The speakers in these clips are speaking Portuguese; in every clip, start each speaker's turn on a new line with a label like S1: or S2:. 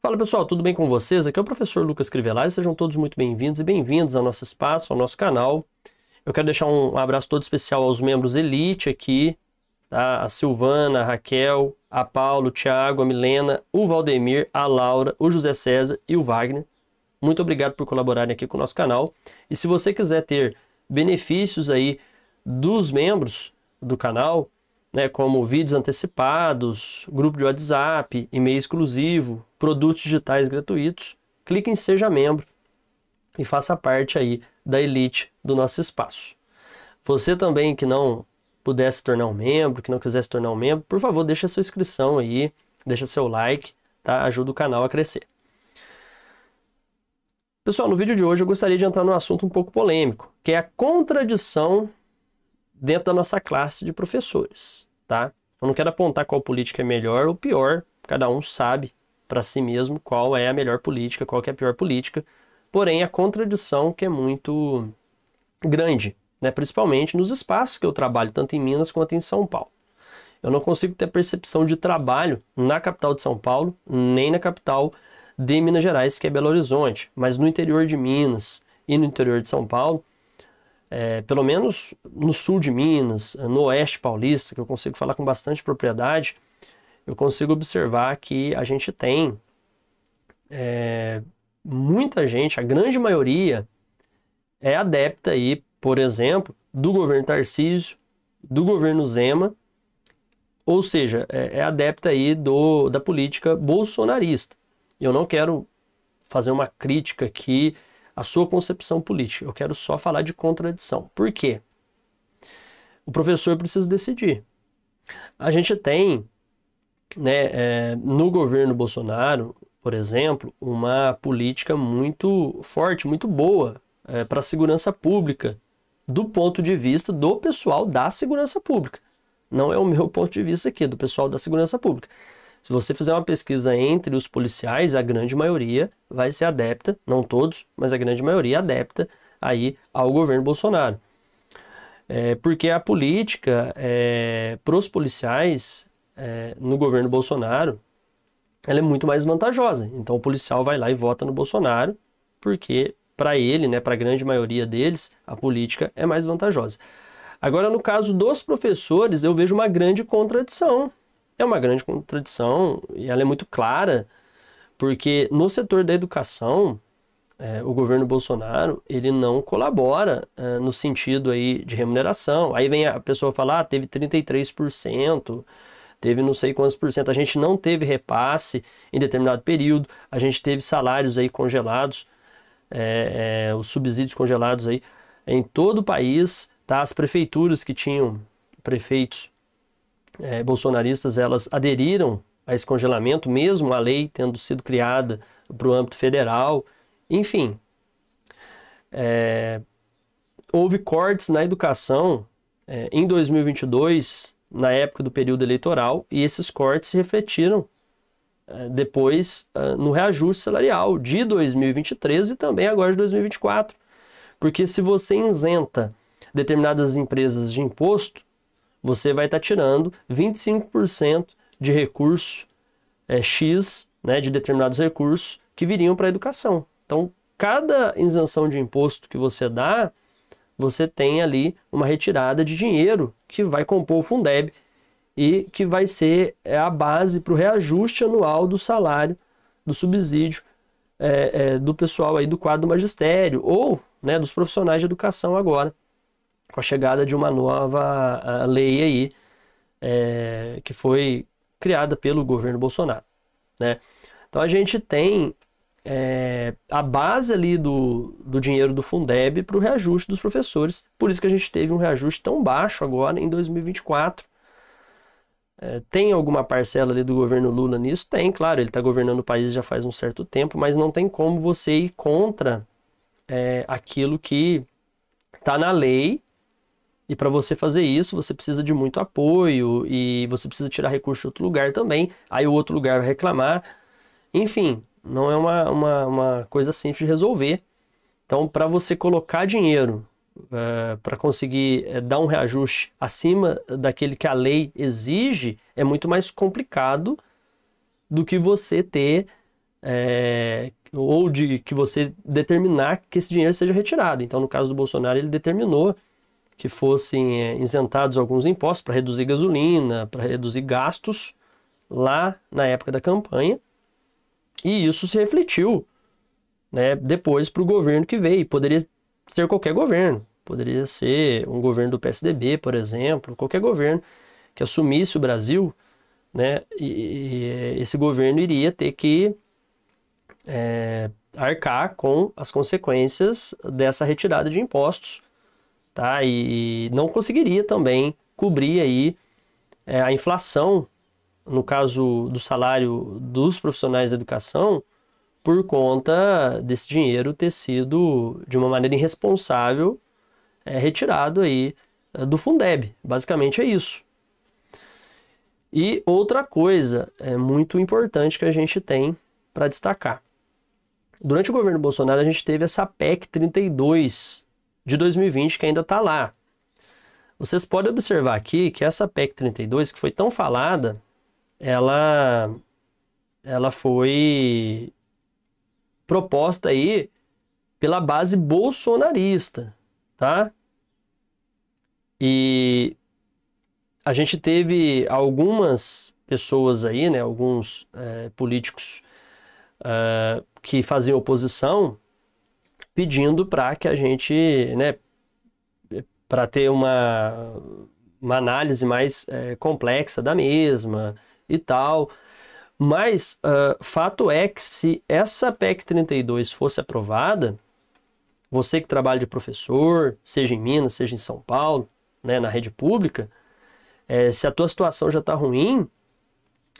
S1: Fala pessoal, tudo bem com vocês? Aqui é o professor Lucas Crivellari, sejam todos muito bem-vindos e bem-vindos ao nosso espaço, ao nosso canal. Eu quero deixar um abraço todo especial aos membros Elite aqui, tá? A Silvana, a Raquel, a Paulo, o Thiago, a Milena, o Valdemir, a Laura, o José César e o Wagner. Muito obrigado por colaborarem aqui com o nosso canal. E se você quiser ter benefícios aí dos membros do canal, né, como vídeos antecipados, grupo de WhatsApp, e-mail exclusivo, produtos digitais gratuitos, clique em Seja Membro e faça parte aí da elite do nosso espaço. Você também que não pudesse se tornar um membro, que não quiser se tornar um membro, por favor, deixa a sua inscrição aí, deixa seu like, tá? Ajuda o canal a crescer. Pessoal, no vídeo de hoje eu gostaria de entrar num assunto um pouco polêmico, que é a contradição dentro da nossa classe de professores, tá? Eu não quero apontar qual política é melhor ou pior, cada um sabe para si mesmo qual é a melhor política, qual que é a pior política, porém a contradição que é muito grande, né? Principalmente nos espaços que eu trabalho, tanto em Minas quanto em São Paulo. Eu não consigo ter percepção de trabalho na capital de São Paulo, nem na capital de Minas Gerais, que é Belo Horizonte, mas no interior de Minas e no interior de São Paulo, pelo menos no sul de Minas, no oeste paulista, que eu consigo falar com bastante propriedade, eu consigo observar que a gente tem muita gente, a grande maioria, é adepta aí, por exemplo, do governo Tarcísio, do governo Zema, ou seja, é adepta aí da política bolsonarista. Eu não quero fazer uma crítica aqui à sua concepção política, eu quero só falar de contradição. Por quê? O professor precisa decidir. A gente tem, né, no governo Bolsonaro, por exemplo, uma política muito forte, muito boa para a segurança pública, do ponto de vista do pessoal da segurança pública. Não é o meu ponto de vista aqui, do pessoal da segurança pública. Se você fizer uma pesquisa entre os policiais, a grande maioria vai ser adepta, não todos, mas a grande maioria adepta aí ao governo Bolsonaro. Porque a política para os policiais no governo Bolsonaro, ela é muito mais vantajosa. Então o policial vai lá e vota no Bolsonaro, porque para ele, né, para a grande maioria deles, a política é mais vantajosa. Agora, no caso dos professores, eu vejo uma grande contradição. É uma grande contradição e ela é muito clara, porque no setor da educação, o governo Bolsonaro, ele não colabora no sentido aí de remuneração. Aí vem a pessoa falar, teve 33%, teve não sei quantos por cento. A gente não teve repasse em determinado período, a gente teve salários aí congelados, os subsídios congelados aí em todo o país, tá? As prefeituras que tinham prefeitos bolsonaristas, elas aderiram a esse congelamento, mesmo a lei tendo sido criada para o âmbito federal. Enfim, houve cortes na educação em 2022, na época do período eleitoral, e esses cortes se refletiram depois no reajuste salarial de 2023 e também agora de 2024. Porque se você isenta determinadas empresas de imposto, você vai estar tirando 25% de recurso X, né, de determinados recursos que viriam para a educação. Então, cada isenção de imposto que você dá, você tem ali uma retirada de dinheiro que vai compor o Fundeb e que vai ser a base para o reajuste anual do salário, do subsídio do pessoal aí do quadro do magistério ou, né, dos profissionais de educação agora, com a chegada de uma nova lei aí, que foi criada pelo governo Bolsonaro, né? Então a gente tem a base ali do dinheiro do Fundeb para o reajuste dos professores, por isso que a gente teve um reajuste tão baixo agora em 2024. Tem alguma parcela ali do governo Lula nisso? Tem, claro, ele está governando o país já faz um certo tempo, mas não tem como você ir contra aquilo que está na lei. E para você fazer isso, você precisa de muito apoio e você precisa tirar recurso de outro lugar também. Aí o outro lugar vai reclamar. Enfim, não é uma coisa simples de resolver. Então, para você colocar dinheiro para conseguir dar um reajuste acima daquele que a lei exige, é muito mais complicado do que você ter ou de que você determinar que esse dinheiro seja retirado. Então, no caso do Bolsonaro, ele determinou que fossem isentados alguns impostos para reduzir gasolina, para reduzir gastos lá na época da campanha. E isso se refletiu, né, depois para o governo que veio. Poderia ser qualquer governo. Poderia ser um governo do PSDB, por exemplo, qualquer governo que assumisse o Brasil, né, e esse governo iria ter que arcar com as consequências dessa retirada de impostos, tá? E não conseguiria também cobrir aí a inflação, no caso do salário dos profissionais da educação, por conta desse dinheiro ter sido, de uma maneira irresponsável, retirado aí do Fundeb. Basicamente é isso. E outra coisa muito importante que a gente tem para destacar. Durante o governo Bolsonaro, a gente teve essa PEC 32 de 2020, que ainda está lá. Vocês podem observar aqui que essa PEC 32, que foi tão falada, ela foi proposta aí pela base bolsonarista, tá? E a gente teve algumas pessoas aí, né, alguns políticos que faziam oposição pedindo para que a gente, né, para ter uma análise mais complexa da mesma e tal. Mas fato é que se essa PEC 32 fosse aprovada, você que trabalha de professor, seja em Minas, seja em São Paulo, né, na rede pública, se a tua situação já está ruim,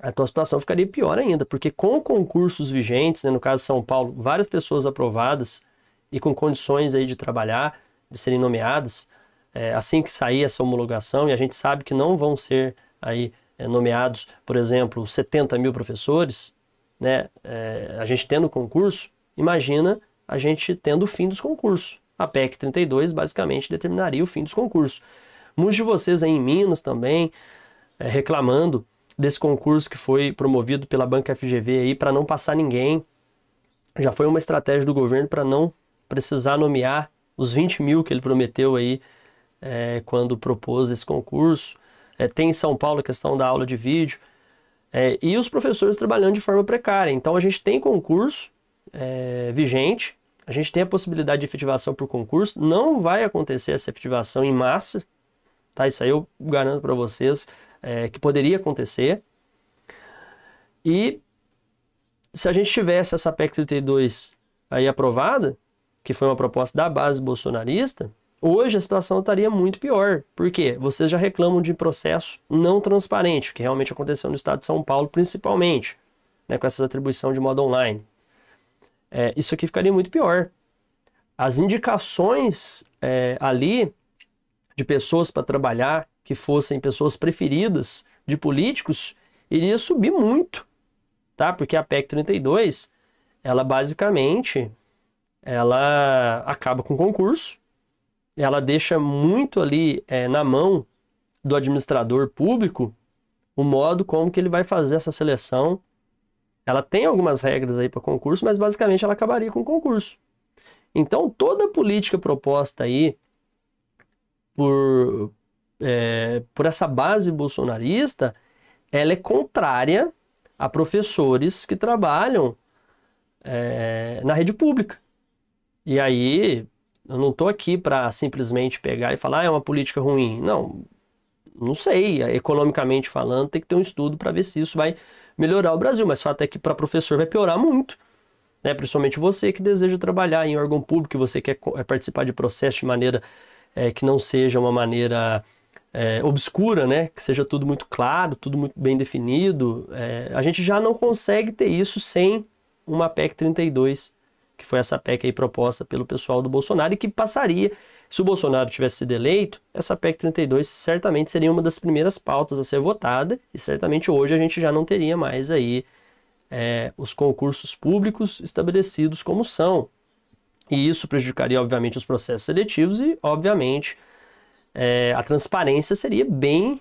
S1: a tua situação ficaria pior ainda, porque com concursos vigentes, né, no caso de São Paulo, várias pessoas aprovadas e com condições aí de trabalhar, de serem nomeadas, assim que sair essa homologação, e a gente sabe que não vão ser aí nomeados, por exemplo, 70 mil professores, né, a gente tendo concurso, imagina a gente tendo o fim dos concursos. A PEC 32 basicamente determinaria o fim dos concursos. Muitos de vocês aí em Minas também reclamando desse concurso que foi promovido pela Banca FGV aí para não passar ninguém. Já foi uma estratégia do governo para não precisar nomear os 20 mil que ele prometeu aí quando propôs esse concurso. Tem em São Paulo a questão da aula de vídeo. E os professores trabalhando de forma precária. Então a gente tem concurso vigente, a gente tem a possibilidade de efetivação por concurso. Não vai acontecer essa efetivação em massa, tá? Isso aí eu garanto para vocês que poderia acontecer. E se a gente tivesse essa PEC 32 aí aprovada, que foi uma proposta da base bolsonarista, hoje a situação estaria muito pior. Por quê? Vocês já reclamam de processo não transparente, que realmente aconteceu no estado de São Paulo, principalmente, né, com essa atribuição de modo online. Isso aqui ficaria muito pior. As indicações ali de pessoas para trabalhar, que fossem pessoas preferidas de políticos, iria subir muito, tá? Porque a PEC 32, ela basicamente, ela acaba com o concurso, ela deixa muito ali na mão do administrador público o modo como que ele vai fazer essa seleção. Ela tem algumas regras aí para concurso, mas basicamente ela acabaria com o concurso. Então toda a política proposta aí por essa base bolsonarista, ela é contrária a professores que trabalham na rede pública. E aí, eu não estou aqui para simplesmente pegar e falar, é uma política ruim. Não sei, economicamente falando, tem que ter um estudo para ver se isso vai melhorar o Brasil, mas o fato é que para professor vai piorar muito, né? Principalmente você que deseja trabalhar em órgão público, que você quer participar de processo de maneira que não seja uma maneira obscura, né? Que seja tudo muito claro, tudo muito bem definido. A gente já não consegue ter isso sem uma PEC 32, que foi essa PEC aí proposta pelo pessoal do Bolsonaro e que passaria, se o Bolsonaro tivesse sido eleito, essa PEC 32 certamente seria uma das primeiras pautas a ser votada e certamente hoje a gente já não teria mais aí os concursos públicos estabelecidos como são. E isso prejudicaria, obviamente, os processos seletivos e, obviamente, a transparência seria bem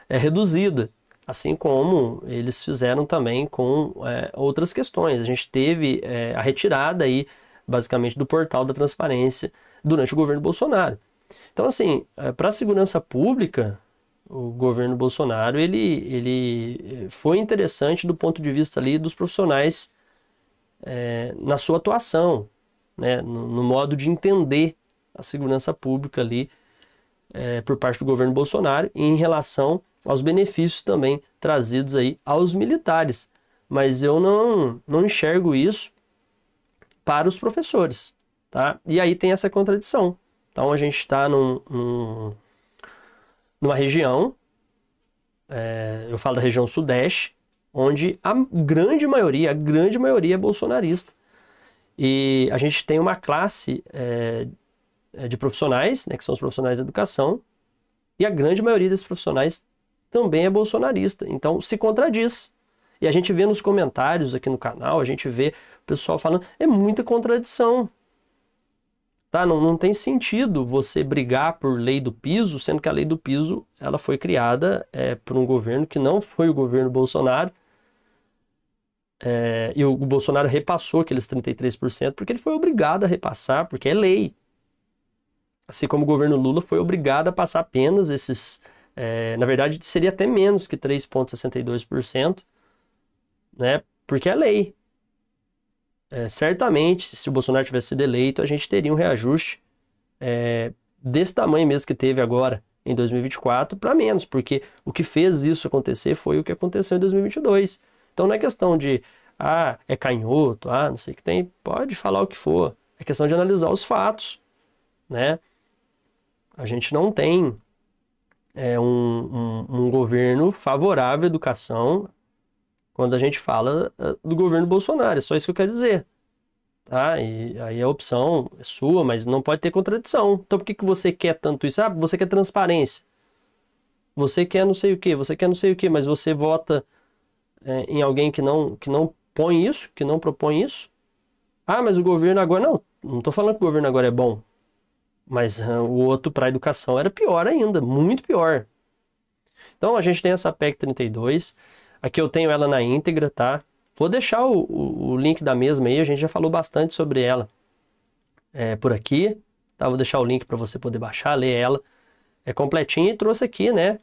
S1: reduzida. Assim como eles fizeram também com outras questões. A gente teve a retirada aí, basicamente, do portal da transparência durante o governo Bolsonaro. Então, assim, para a segurança pública, o governo Bolsonaro, ele foi interessante do ponto de vista ali dos profissionais na sua atuação, né, no modo de entender a segurança pública ali por parte do governo Bolsonaro e em relação aos benefícios também trazidos aí aos militares. Mas eu não enxergo isso para os professores, tá? E aí tem essa contradição. Então a gente está numa região, eu falo da região sudeste, onde a grande maioria é bolsonarista. E a gente tem uma classe de profissionais, né, que são os profissionais da educação, e a grande maioria desses profissionais também é bolsonarista. Então se contradiz. E a gente vê nos comentários aqui no canal, a gente vê o pessoal falando, é muita contradição. Tá? Não tem sentido você brigar por lei do piso, sendo que a lei do piso ela foi criada por um governo que não foi o governo Bolsonaro. E o Bolsonaro repassou aqueles 33% porque ele foi obrigado a repassar, porque é lei. Assim como o governo Lula foi obrigado a passar apenas esses... na verdade, seria até menos que 3,62%, né? Porque é lei. Certamente, se o Bolsonaro tivesse sido eleito, a gente teria um reajuste desse tamanho mesmo que teve agora, em 2024, para menos, porque o que fez isso acontecer foi o que aconteceu em 2022. Então não é questão de, é canhoto, não sei o que tem, pode falar o que for. É questão de analisar os fatos, né? A gente não tem um governo favorável à educação quando a gente fala do governo Bolsonaro. É só isso que eu quero dizer. Tá? E aí a opção é sua, mas não pode ter contradição. Então por que você quer tanto isso? Você quer transparência. Você quer não sei o que, você quer não sei o que, mas você vota em alguém que não põe isso, que não propõe isso. Mas o governo agora... Não estou falando que o governo agora é bom. Mas o outro para a educação era pior ainda, muito pior. Então a gente tem essa PEC 32. Aqui eu tenho ela na íntegra, tá? Vou deixar o link da mesma aí, a gente já falou bastante sobre ela por aqui. Tá? Vou deixar o link para você poder baixar, ler ela. É completinha e trouxe aqui, né?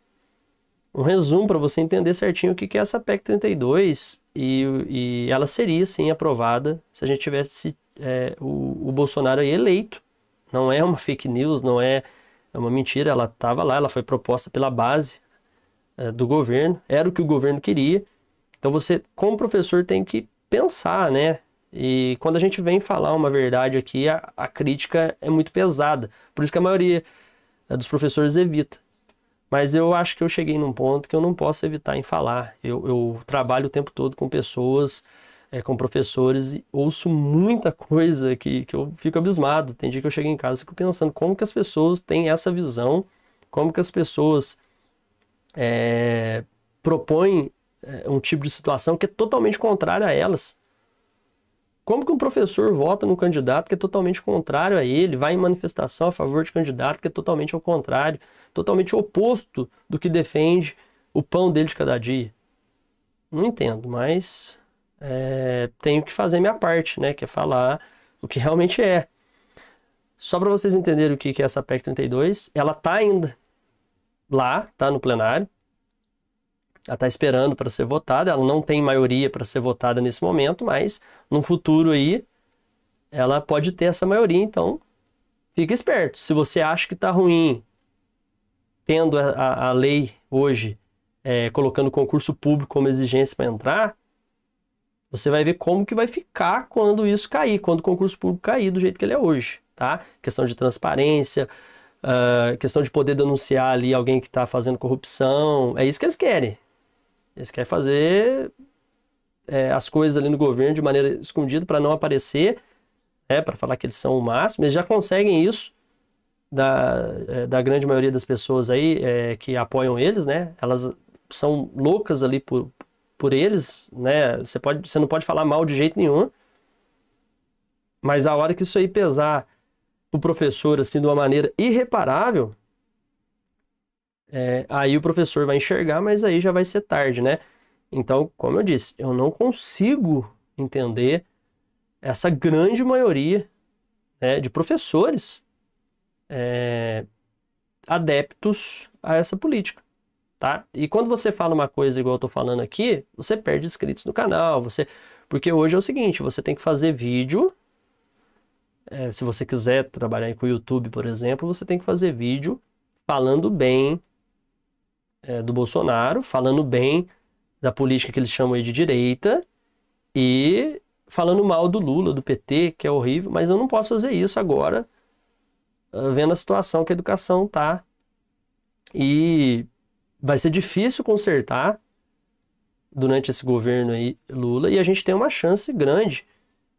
S1: Um resumo para você entender certinho o que é essa PEC 32 e ela seria, sim, aprovada se a gente tivesse o Bolsonaro aí eleito. Não é uma fake news, não é uma mentira, ela estava lá, ela foi proposta pela base do governo, era o que o governo queria. Então você, como professor, tem que pensar, né? E quando a gente vem falar uma verdade aqui, a crítica é muito pesada. Por isso que a maioria dos professores evita. Mas eu acho que eu cheguei num ponto que eu não posso evitar em falar. Eu trabalho o tempo todo com pessoas, com professores, e ouço muita coisa que eu fico abismado. Tem dia que eu chego em casa e fico pensando como que as pessoas têm essa visão, como que as pessoas propõem um tipo de situação que é totalmente contrária a elas. Como que um professor vota num candidato que é totalmente contrário a ele, vai em manifestação a favor de candidato que é totalmente ao contrário, totalmente oposto do que defende o pão dele de cada dia? Não entendo, mas tenho que fazer minha parte, né? Que é falar o que realmente é. Só para vocês entenderem o que é essa PEC 32, ela tá ainda lá, tá no plenário. Ela está esperando para ser votada, ela não tem maioria para ser votada nesse momento, mas no futuro aí ela pode ter essa maioria, então fica esperto. Se você acha que está ruim, tendo a lei hoje colocando concurso público como exigência para entrar, você vai ver como que vai ficar quando isso cair, quando o concurso público cair do jeito que ele é hoje, tá? Questão de transparência, questão de poder denunciar ali alguém que está fazendo corrupção, é isso que eles querem. Eles querem fazer as coisas ali no governo de maneira escondida para não aparecer, para falar que eles são o máximo. Eles já conseguem isso da grande maioria das pessoas aí que apoiam eles, né? Elas são loucas ali por eles, né? Você não pode falar mal de jeito nenhum, mas a hora que isso aí pesar pro professor assim de uma maneira irreparável, aí o professor vai enxergar, mas aí já vai ser tarde, né? Então, como eu disse, eu não consigo entender essa grande maioria, né, de professores adeptos a essa política, tá? E quando você fala uma coisa igual eu tô falando aqui, você perde inscritos no canal, porque hoje é o seguinte, você tem que fazer vídeo, se você quiser trabalhar com o YouTube, por exemplo, você tem que fazer vídeo falando bem do Bolsonaro, falando bem da política que eles chamam aí de direita e falando mal do Lula, do PT, que é horrível, mas eu não posso fazer isso agora, vendo a situação que a educação tá. E vai ser difícil consertar durante esse governo aí, Lula, e a gente tem uma chance grande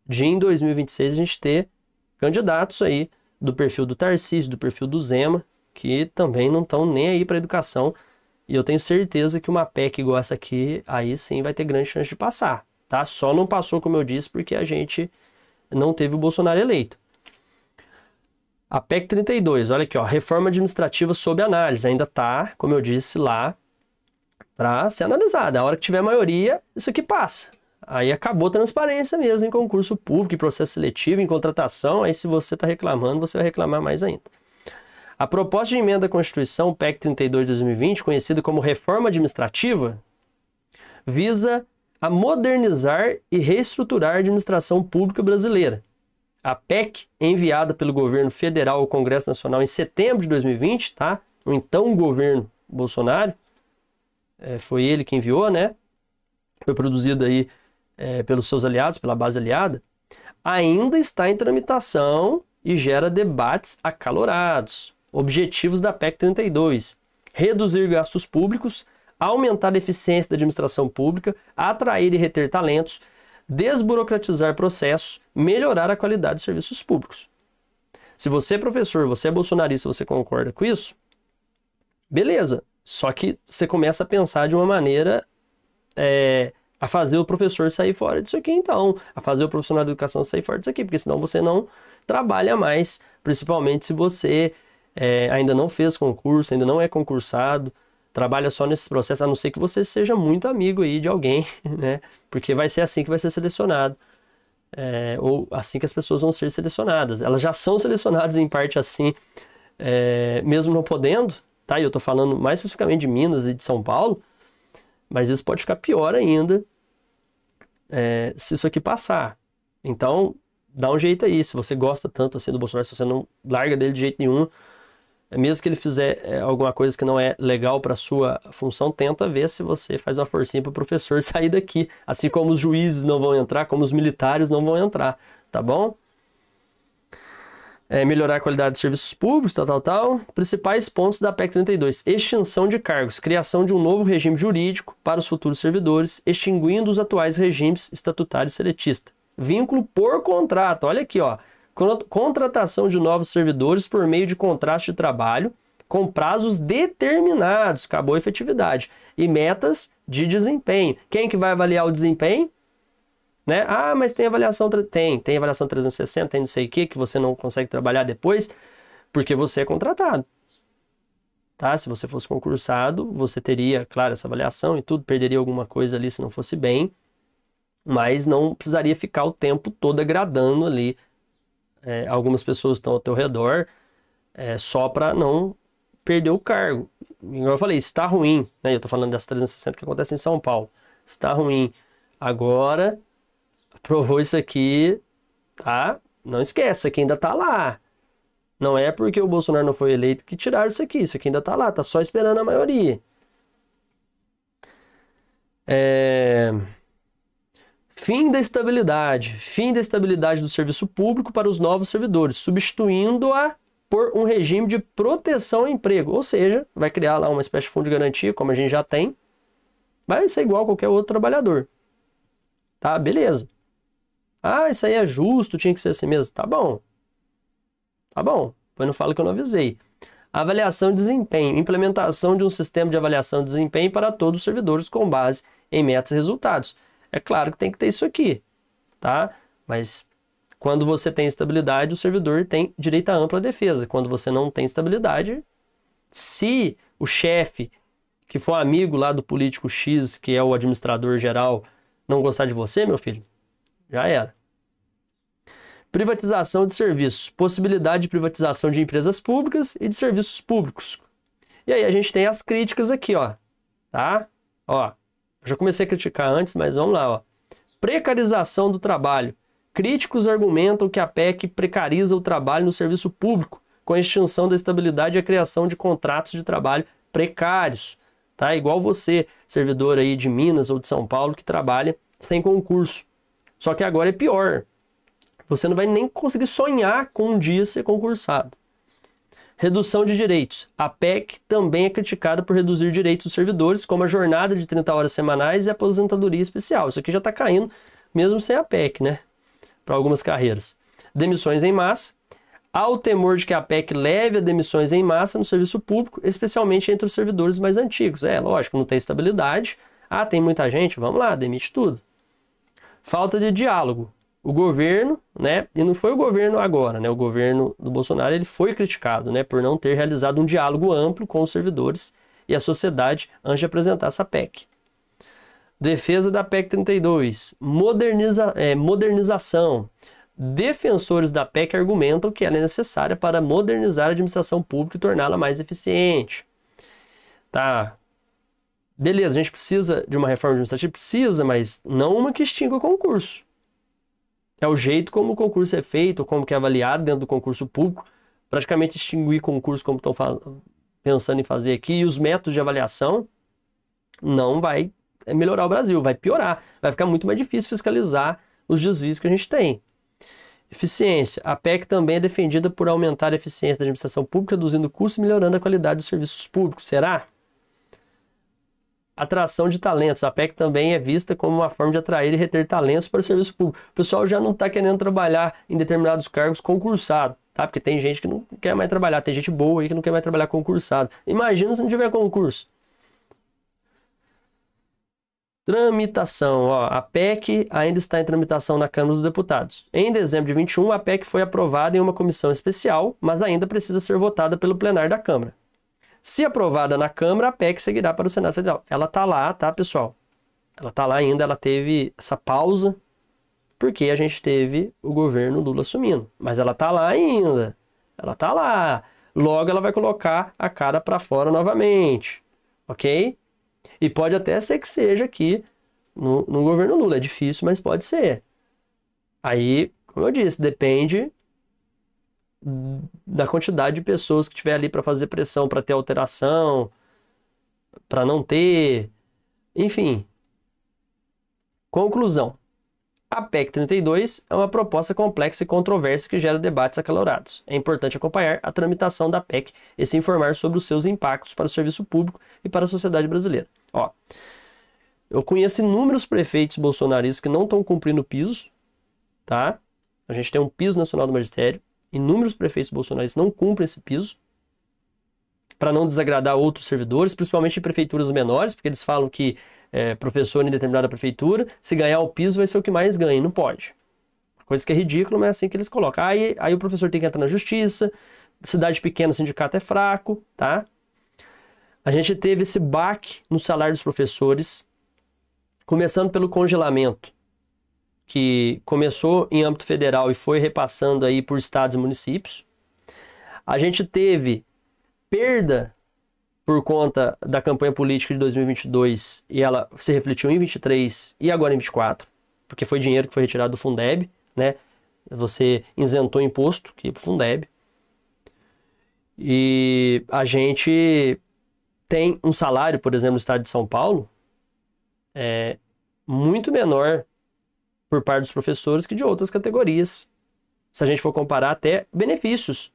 S1: de, em 2026, a gente ter candidatos aí do perfil do Tarcísio, do perfil do Zema, que também não estão nem aí para a educação. E eu tenho certeza que uma PEC igual essa aqui, aí sim vai ter grande chance de passar, tá? Só não passou, como eu disse, porque a gente não teve o Bolsonaro eleito. A PEC 32, olha aqui, ó, reforma administrativa sob análise, ainda tá, como eu disse lá, para ser analisada. A hora que tiver maioria, isso aqui passa. Aí acabou a transparência mesmo em concurso público, em processo seletivo, em contratação. Aí se você está reclamando, você vai reclamar mais ainda. A proposta de emenda à Constituição, PEC 32 de 2020, conhecida como reforma administrativa, visa a modernizar e reestruturar a administração pública brasileira. A PEC, enviada pelo governo federal ao Congresso Nacional em setembro de 2020, tá? O então governo Bolsonaro, foi ele que enviou, né? Foi produzido aí pelos seus aliados, pela base aliada, ainda está em tramitação e gera debates acalorados. Objetivos da PEC 32: reduzir gastos públicos, aumentar a eficiência da administração pública, atrair e reter talentos, desburocratizar processos, melhorar a qualidade dos serviços públicos. Se você é professor, você é bolsonarista, você concorda com isso? Beleza. Só que você começa a pensar de uma maneira a fazer o professor sair fora disso aqui, então. A fazer o profissional de educação sair fora disso aqui, porque senão você não trabalha mais, principalmente se você ainda não fez concurso, ainda não é concursado, trabalha só nesses processos, a não ser que você seja muito amigo aí de alguém, né? Porque vai ser assim que vai ser selecionado. Ou assim que as pessoas vão ser selecionadas. Elas já são selecionadas em parte assim, mesmo não podendo, tá? E eu tô falando mais especificamente de Minas e de São Paulo, mas isso pode ficar pior ainda se isso aqui passar. Então, dá um jeito aí. Se você gosta tanto assim do Bolsonaro, se você não larga dele de jeito nenhum, mesmo que ele fizer alguma coisa que não é legal para sua função, tenta ver se você faz uma forcinha para o professor sair daqui. Assim como os juízes não vão entrar, como os militares não vão entrar, tá bom? Melhorar a qualidade dos serviços públicos, tal. Principais pontos da PEC 32. Extinção de cargos, criação de um novo regime jurídico para os futuros servidores, extinguindo os atuais regimes estatutário e seletista. Vínculo por contrato, olha aqui, ó. Contratação de novos servidores por meio de contratos de trabalho com prazos determinados, acabou a efetividade, e metas de desempenho. Quem que vai avaliar o desempenho? Né? Ah, mas tem avaliação, tem avaliação 360, tem não sei o que você não consegue trabalhar depois, porque você é contratado. Tá? Se você fosse concursado, você teria, claro, essa avaliação e tudo, perderia alguma coisa ali se não fosse bem, mas não precisaria ficar o tempo todo agradando ali. Algumas pessoas estão ao teu redor só para não perder o cargo. Igual eu falei, está ruim, né? Eu estou falando das 360 que acontece em São Paulo. Está ruim. Agora, aprovou isso aqui, tá? Não esquece, isso aqui ainda tá lá. Não é porque o Bolsonaro não foi eleito que tiraram isso aqui ainda tá lá, tá só esperando a maioria. Fim da estabilidade do serviço público para os novos servidores, substituindo-a por um regime de proteção ao emprego, ou seja, vai criar lá uma espécie de fundo de garantia, como a gente já tem, vai ser igual a qualquer outro trabalhador. Tá, beleza. Ah, isso aí é justo, tinha que ser assim mesmo. Tá bom. Tá bom, pois não fala que eu não avisei. Avaliação de desempenho, implementação de um sistema de avaliação de desempenho para todos os servidores com base em metas e resultados. É claro que tem que ter isso aqui, tá? Mas quando você tem estabilidade, o servidor tem direito à ampla defesa. Quando você não tem estabilidade, se o chefe, que for amigo lá do político X, que é o administrador geral, não gostar de você, meu filho, já era. Privatização de serviços. Possibilidade de privatização de empresas públicas e de serviços públicos. E aí a gente tem as críticas aqui, ó. Tá? Ó, eu já comecei a criticar antes, mas vamos lá, ó. Precarização do trabalho. Críticos argumentam que a PEC precariza o trabalho no serviço público, com a extinção da estabilidade e a criação de contratos de trabalho precários. Tá? Igual você, servidor aí de Minas ou de São Paulo, que trabalha sem concurso. Só que agora é pior. Você não vai nem conseguir sonhar com um dia ser concursado. Redução de direitos. A PEC também é criticada por reduzir direitos dos servidores, como a jornada de 30 horas semanais e a aposentadoria especial. Isso aqui já está caindo, mesmo sem a PEC, né? Para algumas carreiras. Demissões em massa. Há o temor de que a PEC leve a demissões em massa no serviço público, especialmente entre os servidores mais antigos. É, lógico, não tem estabilidade. Ah, tem muita gente? Vamos lá, demite tudo. Falta de diálogo. O governo, né, e não foi o governo agora, né, o governo do Bolsonaro, ele foi criticado, né, por não ter realizado um diálogo amplo com os servidores e a sociedade antes de apresentar essa PEC. Defesa da PEC 32, modernização. Defensores da PEC argumentam que ela é necessária para modernizar a administração pública e torná-la mais eficiente. Tá, beleza, a gente precisa de uma reforma administrativa? Precisa, mas não uma que extinga o concurso. É o jeito como o concurso é feito, como que é avaliado dentro do concurso público, praticamente extinguir concurso como estão pensando em fazer aqui, e os métodos de avaliação não vai melhorar o Brasil, vai piorar, vai ficar muito mais difícil fiscalizar os desvios que a gente tem. Eficiência. A PEC também é defendida por aumentar a eficiência da administração pública, reduzindo custos e melhorando a qualidade dos serviços públicos. Será? Atração de talentos. A PEC também é vista como uma forma de atrair e reter talentos para o serviço público. O pessoal já não está querendo trabalhar em determinados cargos concursado, tá? Porque tem gente que não quer mais trabalhar, tem gente boa aí que não quer mais trabalhar concursado. Imagina se não tiver concurso. Tramitação. Ó, a PEC ainda está em tramitação na Câmara dos Deputados. Em dezembro de 21, a PEC foi aprovada em uma comissão especial, mas ainda precisa ser votada pelo plenário da Câmara. Se aprovada na Câmara, a PEC seguirá para o Senado Federal. Ela está lá, tá, pessoal? Ela está lá ainda, ela teve essa pausa, porque a gente teve o governo Lula assumindo. Mas ela está lá ainda. Ela está lá. Logo, ela vai colocar a cara para fora novamente. Ok? E pode até ser que seja aqui no governo Lula. É difícil, mas pode ser. Aí, como eu disse, depende da quantidade de pessoas que tiver ali para fazer pressão, para ter alteração, para não ter, enfim. Conclusão. A PEC 32 é uma proposta complexa e controversa que gera debates acalorados. É importante acompanhar a tramitação da PEC e se informar sobre os seus impactos para o serviço público e para a sociedade brasileira. Ó, eu conheço inúmeros prefeitos bolsonaristas que não estão cumprindo o piso, tá? A gente tem um piso nacional do magistério. Inúmeros prefeitos bolsonaristas não cumprem esse piso para não desagradar outros servidores, principalmente em prefeituras menores, porque eles falam que professor em determinada prefeitura, se ganhar o piso vai ser o que mais ganha. Não pode. Coisa que é ridícula, mas é assim que eles colocam. Aí o professor tem que entrar na justiça, cidade pequena, o sindicato é fraco, tá? A gente teve esse baque no salário dos professores, começando pelo congelamento, que começou em âmbito federal e foi repassando aí por estados e municípios. A gente teve perda por conta da campanha política de 2022 e ela se refletiu em 23 e agora em 24, porque foi dinheiro que foi retirado do Fundeb, né? Você isentou imposto que ia para o Fundeb. E a gente tem um salário, por exemplo, no estado de São Paulo, muito menor por parte dos professores que de outras categorias. Se a gente for comparar até benefícios,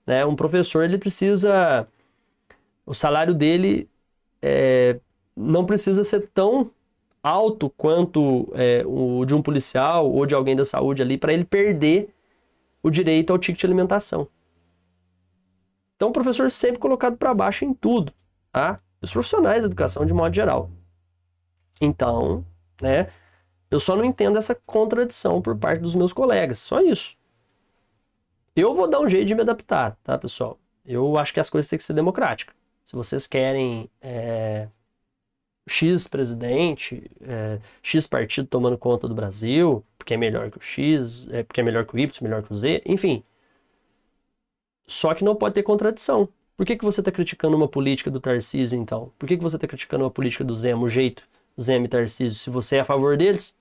S1: né? Um professor, ele precisa... O salário dele não precisa ser tão alto quanto o de um policial ou de alguém da saúde ali, para ele perder o direito ao ticket de alimentação. Então o professor sempre colocado para baixo em tudo, tá? Os profissionais da educação de modo geral. Então, né? Eu só não entendo essa contradição por parte dos meus colegas. Só isso. Eu vou dar um jeito de me adaptar, tá, pessoal? Eu acho que as coisas têm que ser democráticas. se vocês querem X presidente, X partido tomando conta do Brasil, porque é melhor que o X, porque é melhor que o Y, melhor que o Z, enfim. Só que não pode ter contradição. Por que você está criticando uma política do Tarcísio, então? Por que você está criticando uma política do Zema, o jeito Zema e Tarcísio, se você é a favor deles?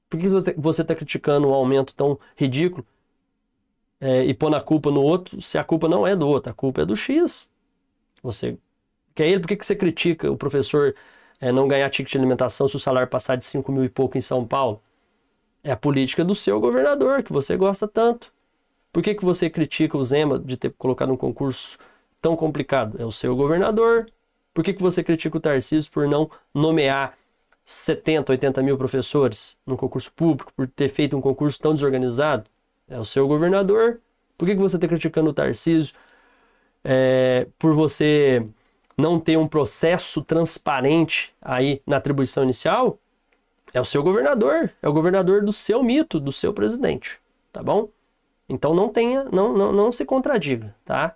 S1: Por que você está criticando um aumento tão ridículo e pondo a culpa no outro, se a culpa não é do outro, a culpa é do X? Você quer ele? Por que você critica o professor não ganhar ticket de alimentação se o salário passar de 5 mil e pouco em São Paulo? É a política do seu governador, que você gosta tanto. Por que você critica o Zema de ter colocado um concurso tão complicado? É o seu governador. Por que você critica o Tarcísio por não nomear 70, 80 mil professores num concurso público, por ter feito um concurso tão desorganizado? É o seu governador. Por que você está criticando o Tarcísio por você não ter um processo transparente aí na atribuição inicial? É o seu governador. É o governador do seu mito, do seu presidente. Tá bom? Então não se contradiga, tá?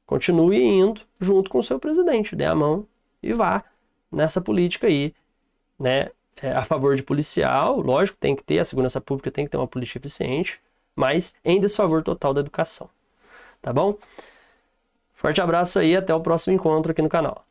S1: Continue indo junto com o seu presidente, dê a mão e vá nessa política aí, né? A favor de policial, lógico, tem que ter, a segurança pública tem que ter uma política eficiente, mas em desfavor total da educação, tá bom? Forte abraço aí, até o próximo encontro aqui no canal.